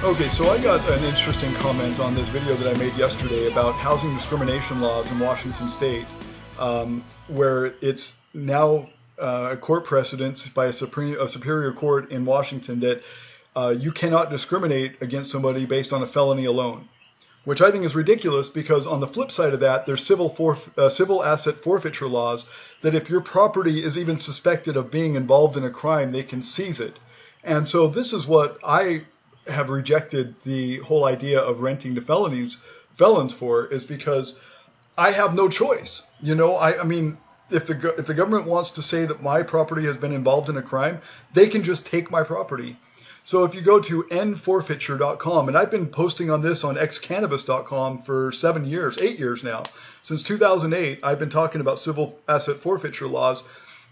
Okay, so I got an interesting comment on this video that I made yesterday about housing discrimination laws in Washington State, where it's now a court precedent by a superior court in Washington that you cannot discriminate against somebody based on a felony alone, which I think is ridiculous because on the flip side of that, there's civil asset forfeiture laws that if your property is even suspected of being involved in a crime, they can seize it. And so this is what I have rejected the whole idea of renting to felons for, is because I have no choice. You know, I mean, if the government wants to say that my property has been involved in a crime, they can just take my property. So if you go to endforfeiture.com, and I've been posting on this on xcannabis.com for 8 years now. Since 2008, I've been talking about civil asset forfeiture laws,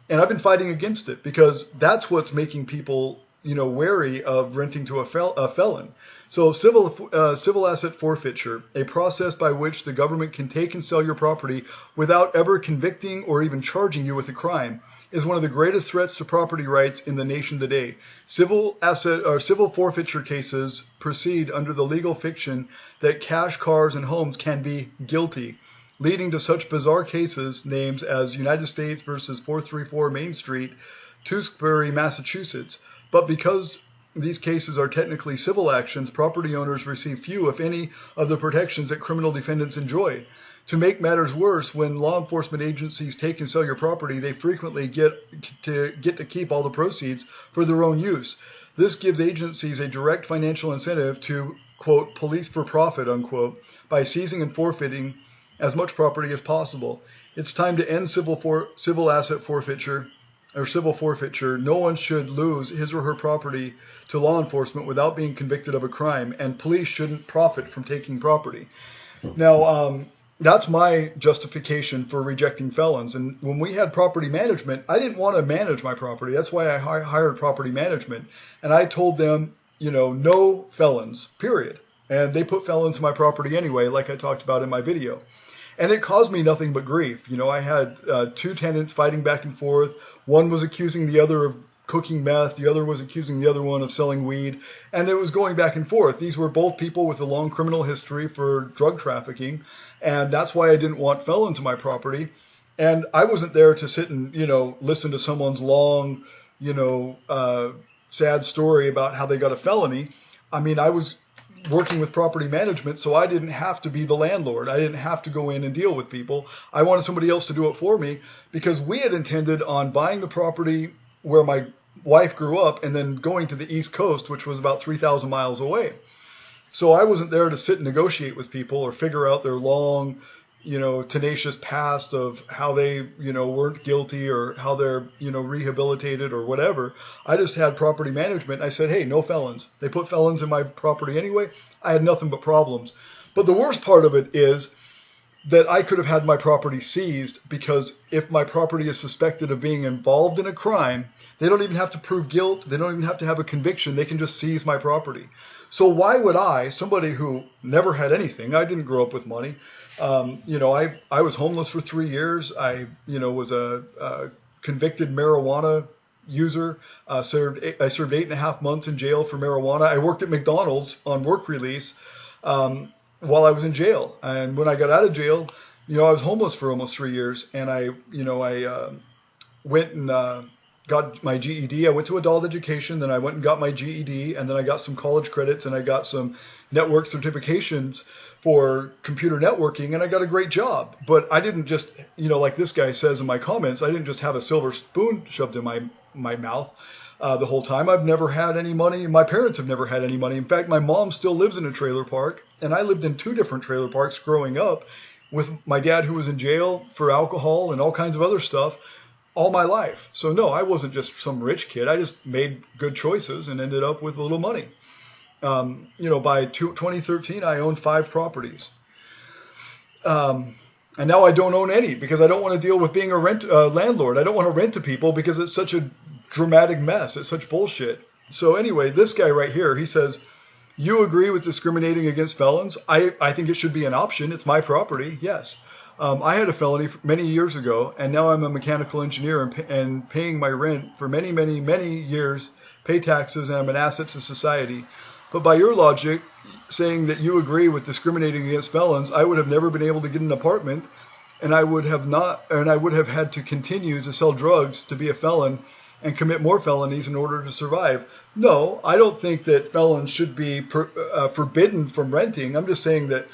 and I've been fighting against it because that's what's making people, you know, wary of renting to a felon. So civil asset forfeiture, a process by which the government can take and sell your property without ever convicting or even charging you with a crime, is one of the greatest threats to property rights in the nation today. Civil forfeiture cases proceed under the legal fiction that cash, cars, and homes can be guilty, leading to such bizarre cases names as United States versus 434 Main Street, Tewksbury, Massachusetts. But because these cases are technically civil actions, property owners receive few, if any, of the protections that criminal defendants enjoy. To make matters worse, when law enforcement agencies take and sell your property, they frequently get to keep all the proceeds for their own use. This gives agencies a direct financial incentive to, quote, police for profit, unquote, by seizing and forfeiting as much property as possible. It's time to end civil asset forfeiture or civil forfeiture. No one should lose his or her property to law enforcement without being convicted of a crime, and police shouldn't profit from taking property. Now, that's my justification for rejecting felons. And when we had property management, I didn't want to manage my property. That's why I hired property management. And I told them, you know, no felons, period. And they put felons in my property anyway, like I talked about in my video. And it caused me nothing but grief. You know, I had 2 tenants fighting back and forth. One was accusing the other of cooking meth. The other was accusing the other one of selling weed. And it was going back and forth. These were both people with a long criminal history for drug trafficking. And that's why I didn't want felons in my property. And I wasn't there to sit and, you know, listen to someone's long, you know, sad story about how they got a felony. I mean, I was working with property management, so I didn't have to be the landlord. I didn't have to go in and deal with people. I wanted somebody else to do it for me because we had intended on buying the property where my wife grew up and then going to the East Coast, which was about 3,000 miles away. So I wasn't there to sit and negotiate with people or figure out their long, you know, tenacious past of how they, you know, weren't guilty or how they're, you know, rehabilitated or whatever. I just had property management. I said, hey, no felons. They put felons in my property anyway. I had nothing but problems. But the worst part of it is that I could have had my property seized because if my property is suspected of being involved in a crime, they don't even have to prove guilt. They don't even have to have a conviction. They can just seize my property. So why would I, somebody who never had anything, I didn't grow up with money, you know, I was homeless for 3 years. I, you know, was a convicted marijuana user. I served 8.5 months in jail for marijuana. I worked at McDonald's on work release while I was in jail. And when I got out of jail, you know, I was homeless for almost 3 years. And I went and got my GED. I went to adult education, then I went and got my GED, and then I got some college credits, and I got some network certifications for computer networking, and I got a great job. But I didn't just, you know, like this guy says in my comments, I didn't just have a silver spoon shoved in my mouth the whole time. I've never had any money. My parents have never had any money. In fact, my mom still lives in a trailer park, and I lived in 2 different trailer parks growing up with my dad, who was in jail for alcohol and all kinds of other stuff all my life. So no, I wasn't just some rich kid. I just made good choices and ended up with a little money. You know, by 2013, I owned 5 properties. And now I don't own any because I don't want to deal with being a landlord. I don't want to rent to people because it's such a dramatic mess. It's such bullshit. So anyway, this guy right here, he says, you agree with discriminating against felons? I think it should be an option. It's my property. Yes. I had a felony many years ago, and now I'm a mechanical engineer and paying my rent for many, many, many years, pay taxes, and I'm an asset to society. But by your logic, saying that you agree with discriminating against felons, I would have never been able to get an apartment, and I would have had to continue to sell drugs to be a felon and commit more felonies in order to survive. No, I don't think that felons should be forbidden from renting. I'm just saying that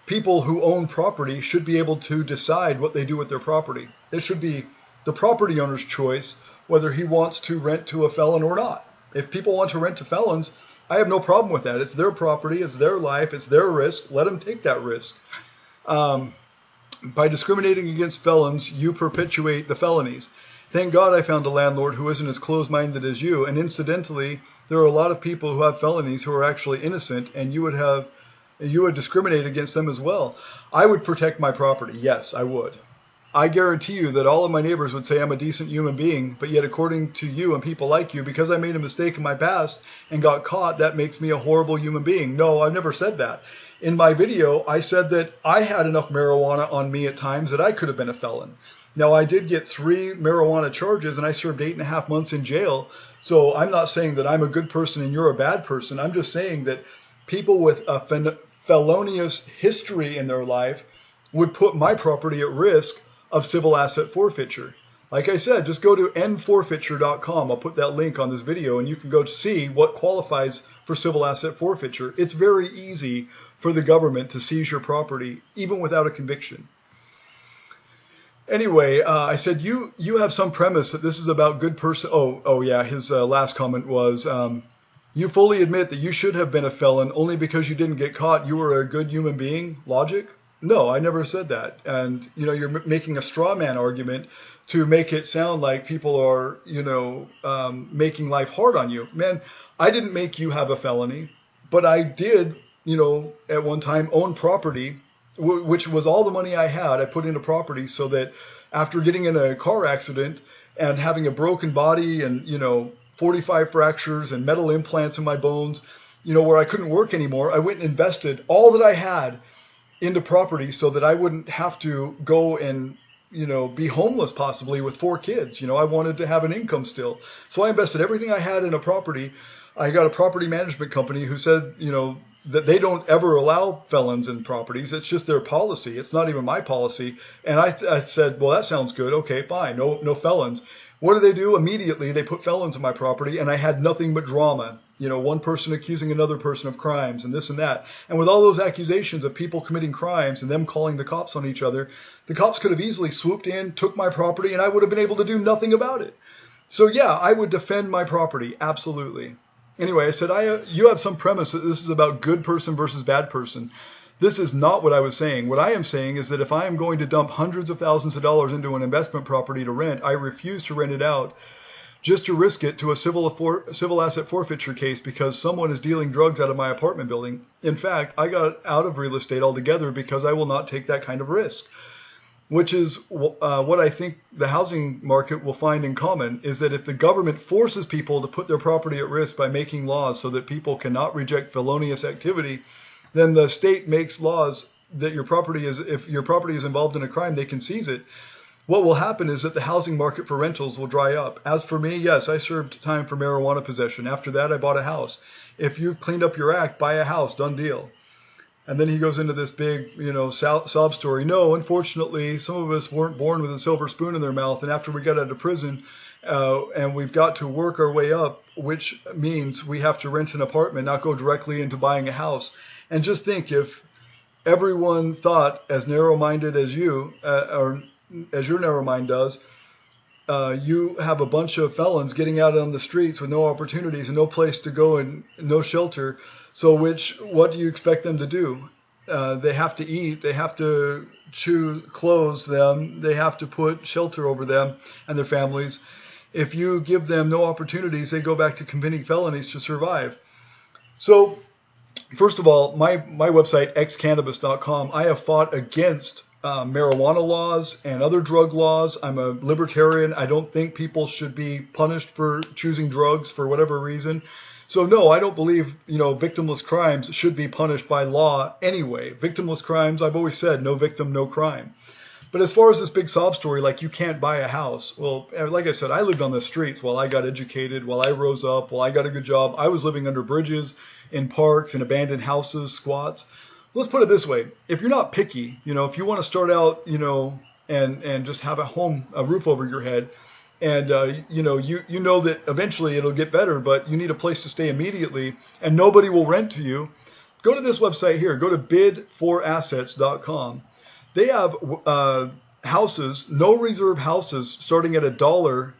people who own property should be able to decide what they do with their property. It should be the property owner's choice whether he wants to rent to a felon or not. If people want to rent to felons, I have no problem with that. It's their property, it's their life, it's their risk. Let them take that risk. By discriminating against felons, you perpetuate the felonies. Thank God I found a landlord who isn't as closed-minded as you. And incidentally, there are a lot of people who have felonies who are actually innocent, and you would discriminate against them as well. I would protect my property. Yes, I would. I guarantee you that all of my neighbors would say I'm a decent human being, but yet according to you and people like you, because I made a mistake in my past and got caught, that makes me a horrible human being. No, I've never said that. In my video, I said that I had enough marijuana on me at times that I could have been a felon. Now, I did get 3 marijuana charges and I served 8.5 months in jail. So I'm not saying that I'm a good person and you're a bad person. I'm just saying that people with a felonious history in their life would put my property at risk of civil asset forfeiture. Like I said, just go to nforfeiture.com. I'll put that link on this video and you can go see what qualifies for civil asset forfeiture. It's very easy for the government to seize your property even without a conviction. Anyway, I said you have some premise that this is about good person. Oh yeah, his last comment was, you fully admit that you should have been a felon only because you didn't get caught. You were a good human being. Logic? No, I never said that. And you're making a straw man argument to make it sound like people are making life hard on you. Man, I didn't make you have a felony, but I did at one time own property, which was all the money I had. I put into property so that after getting in a car accident and having a broken body and 45 fractures and metal implants in my bones, where I couldn't work anymore, I went and invested all that I had into property so that I wouldn't have to go and be homeless possibly with 4 kids. I wanted to have an income still. So I invested everything I had in a property. I got a property management company who said, that they don't ever allow felons in properties. It's just their policy. It's not even my policy. And I said, well, that sounds good. Okay, fine. No felons. What do? Immediately, they put felons in my property, and I had nothing but drama. One person accusing another person of crimes and this and that. And with all those accusations of people committing crimes and them calling the cops on each other, the cops could have easily swooped in, took my property, and I would have been able to do nothing about it. So yeah, I would defend my property. Absolutely. Anyway, I said, you have some premise that this is about good person versus bad person. This is not what I was saying. What I am saying is that if I am going to dump hundreds of thousands of dollars into an investment property to rent, I refuse to rent it out just to risk it to a civil asset forfeiture case because someone is dealing drugs out of my apartment building. In fact, I got out of real estate altogether because I will not take that kind of risk. Which is what I think the housing market will find in common, is that if the government forces people to put their property at risk by making laws so that people cannot reject felonious activity, then the state makes laws that if your property is involved in a crime, they can seize it. What will happen is that the housing market for rentals will dry up. As for me, yes, I served time for marijuana possession. After that, I bought a house. If you've cleaned up your act, buy a house, done deal. And then he goes into this big, sob story. No, unfortunately, some of us weren't born with a silver spoon in their mouth. And after we got out of prison, and we've got to work our way up, which means we have to rent an apartment, not go directly into buying a house. And just think, if everyone thought as narrow-minded as you, or as your narrow mind does, you have a bunch of felons getting out on the streets with no opportunities and no place to go and no shelter. So what do you expect them to do? They have to eat, they have to clothe them, they have to put shelter over them and their families. If you give them no opportunities, they go back to committing felonies to survive. So, first of all, my website, xcannabis.com, I have fought against marijuana laws and other drug laws. I'm a libertarian. I don't think people should be punished for choosing drugs for whatever reason. So no, I don't believe, victimless crimes should be punished by law anyway. Victimless crimes, I've always said, no victim, no crime. But as far as this big sob story, like you can't buy a house. Well, like I said, I lived on the streets while I got educated, while I rose up, while I got a good job. I was living under bridges, in parks, in abandoned houses, squats. Let's put it this way. If you're not picky, if you want to start out, and just have a roof over your head, and you know that eventually it'll get better, but you need a place to stay immediately, and nobody will rent to you, go to this website here. Go to bid4assets.com. They have houses, no reserve houses, starting at $1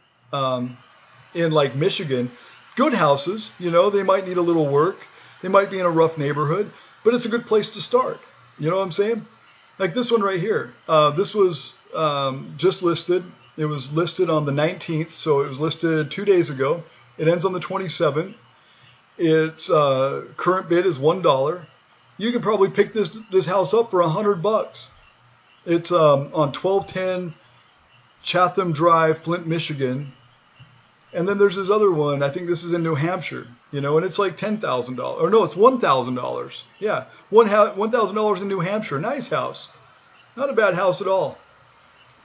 in like Michigan. Good houses, they might need a little work. They might be in a rough neighborhood, but it's a good place to start. You know what I'm saying? Like this one right here. This was just listed. It was listed on the 19th, so it was listed 2 days ago. It ends on the 27th. Its current bid is $1. You could probably pick this house up for $100. It's on 1210 Chatham Drive, Flint, Michigan. And then there's this other one. I think this is in New Hampshire, and it's like $10,000. Or no, it's $1,000. Yeah, $1,000 in New Hampshire. Nice house. Not a bad house at all.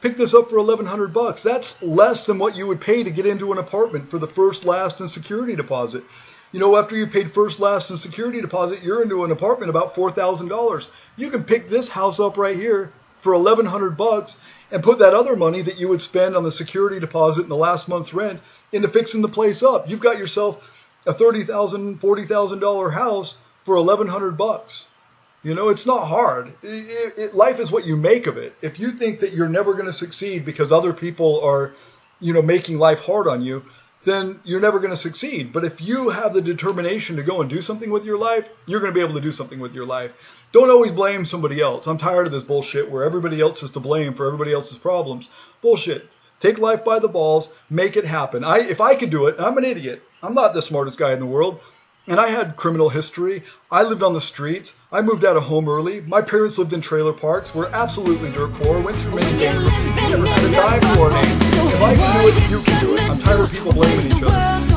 Pick this up for $1,100. That's less than what you would pay to get into an apartment for the first, last, and security deposit. After you paid first, last, and security deposit, you're into an apartment about $4,000. You can pick this house up right here for $1,100 and put that other money that you would spend on the security deposit and the last month's rent into fixing the place up. You've got yourself a $30,000, $40,000 house for $1,100. It's not hard. Life is what you make of it. If you think that you're never going to succeed because other people are, making life hard on you, then you're never going to succeed. But if you have the determination to go and do something with your life, you're going to be able to do something with your life. Don't always blame somebody else. I'm tired of this bullshit where everybody else is to blame for everybody else's problems. Bullshit. Take life by the balls. Make it happen. If I could do it, I'm an idiot. I'm not the smartest guy in the world. And I had criminal history. I lived on the streets. I moved out of home early. My parents lived in trailer parks. We're absolutely dirt poor. Went through many bankruptcies. We never had a dime to our name. If I can do it, you can do it. I'm tired of people blaming each other.